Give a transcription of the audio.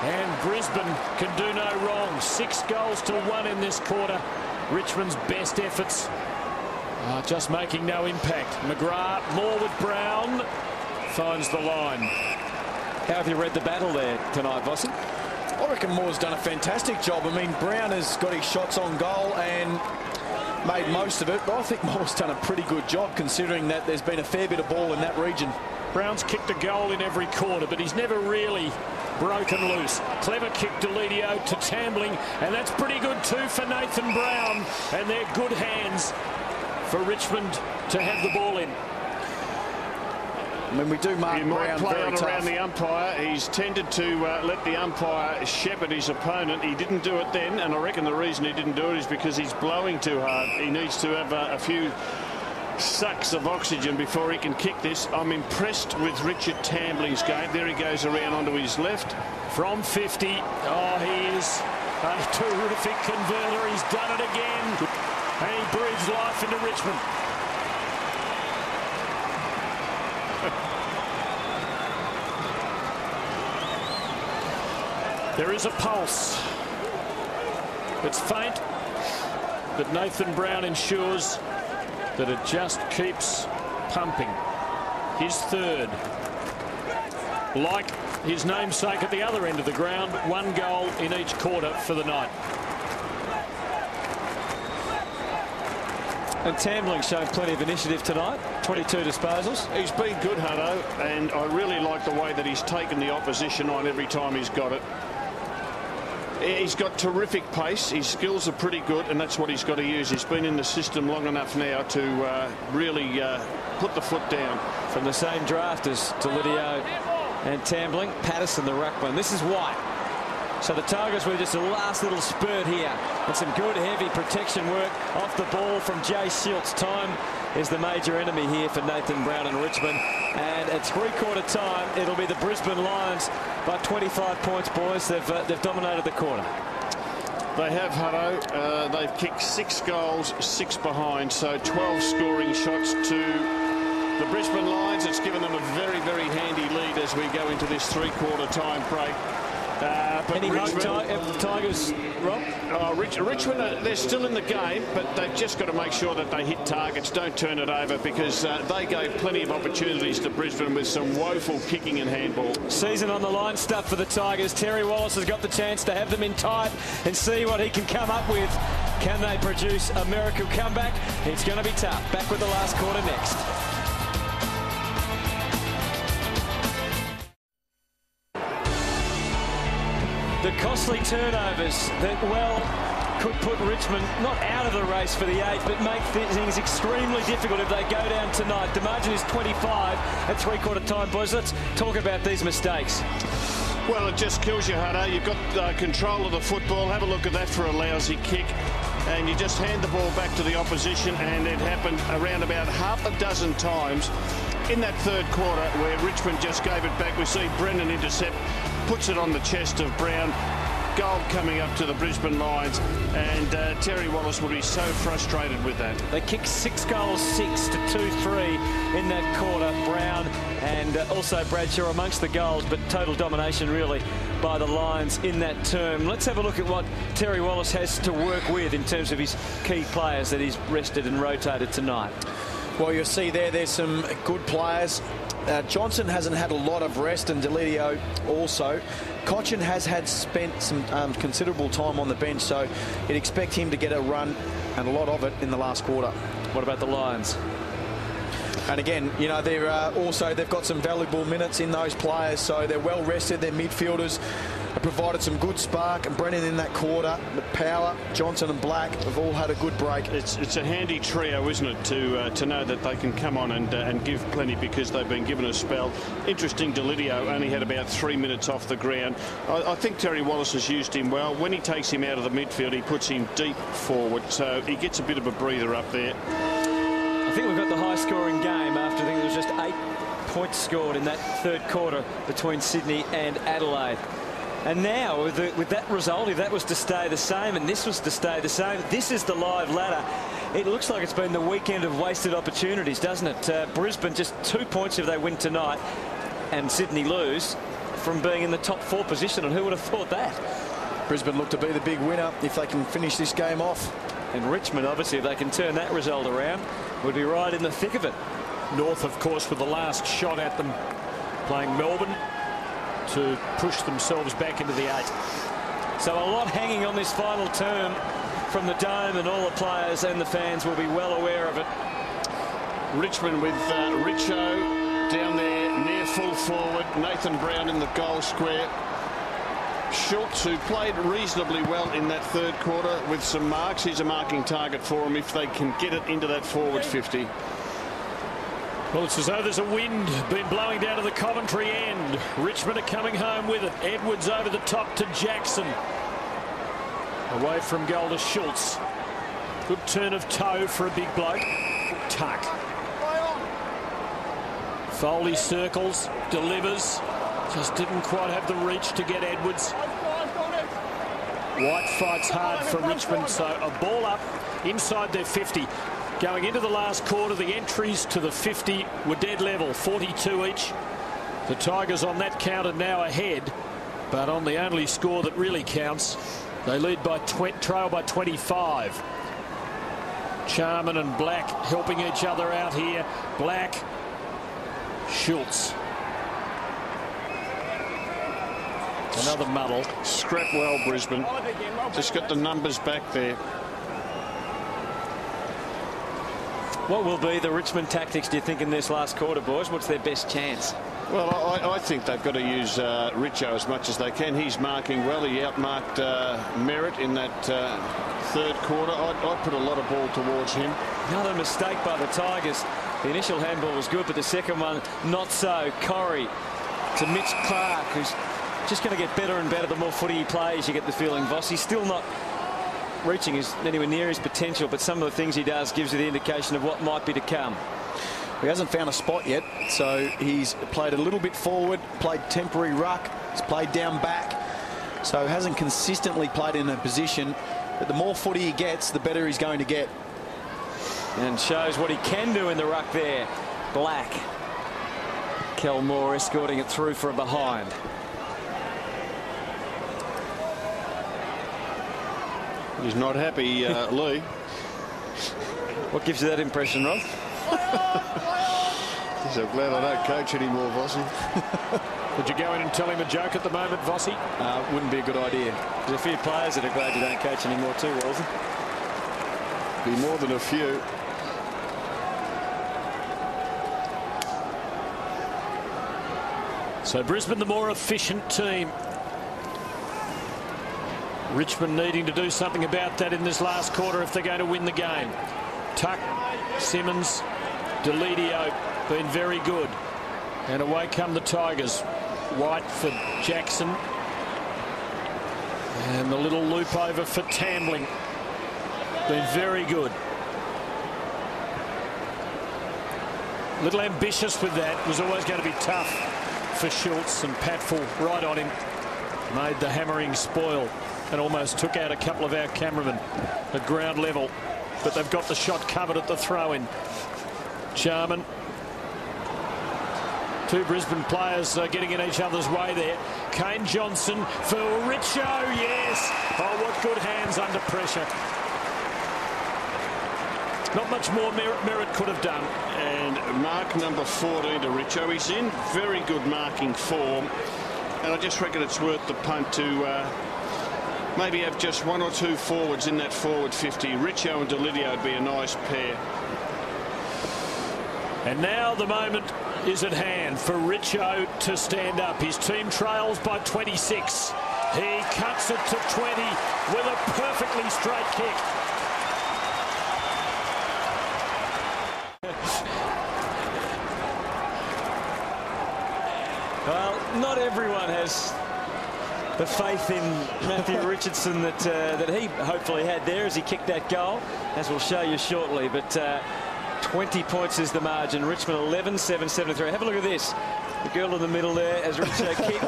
And Brisbane can do no wrong. 6 goals to 1 in this quarter. Richmond's best efforts just making no impact. McGrath, more with Brown, finds the line. How have you read the battle there tonight, Vossi? I reckon Moore's done a fantastic job. I mean, Brown has got his shots on goal and made most of it, but I think Moore's done a pretty good job considering that there's been a fair bit of ball in that region. Brown's kicked a goal in every quarter, but he's never really broken loose. Clever kick to Lidio to Tambling, and that's pretty good too for Nathan Brown. And they're good hands for Richmond to have the ball in. I mean, we do mark Brown very tough. Around the umpire. He's tended to let the umpire shepherd his opponent. He didn't do it then, and I reckon the reason he didn't do it is because he's blowing too hard. He needs to have a few sucks of oxygen before he can kick this. I'm impressed with Richard Tambling's game. There he goes around onto his left. From 50. Oh, he is a terrific converter. He's done it again. And he breathes life into Richmond. There is a pulse. It's faint, but Nathan Brown ensures that it just keeps pumping. His third. Like his namesake at the other end of the ground, 1 goal in each quarter for the night. And Tambling's shown plenty of initiative tonight. 22 disposals. He's been good, Hutto, and I really like the way that he's taken the opposition on every time he's got it. He's got terrific pace. His skills are pretty good, and that's what he's got to use. He's been in the system long enough now to really put the foot down. From the same draft as Lidio and Tambling, Patterson the ruckman. This is White. So the Tigers with just a last little spurt here, and some good heavy protection work off the ball from Jay Schiltz. Time is the major enemy here for Nathan Brown and Richmond. And at 3/4 time, it'll be the Brisbane Lions by 25 points, boys. They've dominated the quarter. They have, Hutto. They've kicked 6 goals, 6 behind, so 12 scoring shots to the Brisbane Lions. It's given them a very, very handy lead as we go into this 3/4 time break. But Any Tigers, Rob? Richmond, they're still in the game, but they've just got to make sure that they hit targets, don't turn it over, because they gave plenty of opportunities to Brisbane with some woeful kicking and handball. Season on the line stuff for the Tigers. Terry Wallace has got the chance to have them in tight and see what he can come up with. Can they produce a miracle comeback? It's going to be tough. Back with the last quarter next. The costly turnovers that, well, could put Richmond not out of the race for the 8, but make things extremely difficult if they go down tonight. The margin is 25 at 3/4 time, boys. Let's talk about these mistakes. Well, it just kills you, Hutto. You've got control of the football. Have a look at that for a lousy kick. And you just hand the ball back to the opposition, and it happened around about half a dozen times in that 3rd quarter where Richmond just gave it back. We see Brennan intercept, puts it on the chest of Brown. Goal coming up to the Brisbane Lions, and Terry Wallace will be so frustrated with that. They kicked 6 goals, 6 to 2-3 in that quarter. Brown and also Bradshaw amongst the goals, but total domination really by the Lions in that term. Let's have a look at what Terry Wallace has to work with in terms of his key players that he's rested and rotated tonight. Well, you'll see there's some good players. Johnson hasn't had a lot of rest, and Delidio also. Cochin has spent some considerable time on the bench, so you'd expect him to get a run and a lot of it in the last quarter. What about the Lions? And again, you know, they've got some valuable minutes in those players, so they're well rested. Their midfielders have provided some good spark, and Brennan in that quarter, but Power, Johnson and Black have all had a good break. It's a handy trio, isn't it, to know that they can come on and give plenty, because they've been given a spell. Interesting, Delidio only had about 3 minutes off the ground. I think Terry Wallace has used him well. When he takes him out of the midfield, he puts him deep forward, so he gets a bit of a breather up there. I think we've got the high-scoring game after I think there was just 8 points scored in that 3rd quarter between Sydney and Adelaide. And now, with that result, if that was to stay the same and this was to stay the same, this is the live ladder. It looks like it's been the weekend of wasted opportunities, doesn't it? Brisbane just 2 points if they win tonight, and Sydney lose. from being in the top 4 position, and who would have thought that? Brisbane look to be the big winner if they can finish this game off. And Richmond, obviously, if they can turn that result around, would be right in the thick of it. North, of course, with the last shot at them, playing Melbourne to push themselves back into the 8. So a lot hanging on this final term from the Dome, and all the players and the fans will be well aware of it. Richmond with Richo down there near full forward. Nathan Brown in the goal square. Schultz, who played reasonably well in that third quarter with some marks. He's a marking target for them if they can get it into that forward 50. Well, it's as though there's a wind been blowing down to the Coventry end. Richmond are coming home with it. Edwards over the top to Jackson. Away from goal to Schultz. Good turn of toe for a big bloke. Tuck. Foley circles, delivers. Just didn't quite have the reach to get Edwards. White fights hard for Richmond, so a ball up inside their 50. Going into the last quarter, the entries to the 50 were dead level, 42 each. The Tigers on that count are now ahead, but on the only score that really counts, they lead by trail by 25. Charman and Black helping each other out here. Black, Schultz. Another muddle. Scrap well, Brisbane. Just got the numbers back there. What will be the Richmond tactics, do you think, in this last quarter, boys? What's their best chance? Well, I think they've got to use Richo as much as they can. He's marking well. He outmarked Merritt in that third quarter. I'd put a lot of ball towards him. Another mistake by the Tigers. The initial handball was good, but the second one not so. Corrie to Mitch Clark, who's just going to get better and better the more footy he plays. You get the feeling Vossi's still not reaching anywhere near his potential, but some of the things he does gives you the indication of what might be to come. He hasn't found a spot yet, so he's played a little bit forward, played temporary ruck, he's played down back, so hasn't consistently played in a position. But the more footy he gets, the better he's going to get. And shows what he can do in the ruck there. Black. Kel Moore escorting it through for a behind. He's not happy, Lee. What gives you that impression, Rob? He's so glad I don't coach anymore, Vossi. Would you go in and tell him a joke at the moment, Vossi? Wouldn't be a good idea. There's a few players that are glad you don't coach anymore too, Wilson. Be more than a few. So Brisbane the more efficient team. Richmond needing to do something about that in this last quarter if they're going to win the game. Tuck, Simmons, Deledio been very good. And away come the Tigers. White for Jackson. And the little loop over for Tambling. Been very good. A little ambitious with that. Was always going to be tough for Schultz, and Patfull right on him. Made the hammering spoil and almost took out a couple of our cameramen at ground level. But they've got the shot covered at the throw-in. Charman. Two Brisbane players getting in each other's way there. Kane Johnson for Richo, yes. Oh, what good hands under pressure. Not much more Merritt could have done. And mark number 14 to Richo. He's in very good marking form. And I just reckon it's worth the punt to maybe have just one or two forwards in that forward 50. Richo and Delidio would be a nice pair. And now the moment is at hand for Richo to stand up. His team trails by 26. He cuts it to 20 with a perfectly straight kick. Well, not everyone has the faith in Matthew Richardson that he hopefully had there as he kicked that goal, as we'll show you shortly. But 20 points is the margin. Richmond 11, 7-7-3. Have a look at this. The girl in the middle there as Richo kicked.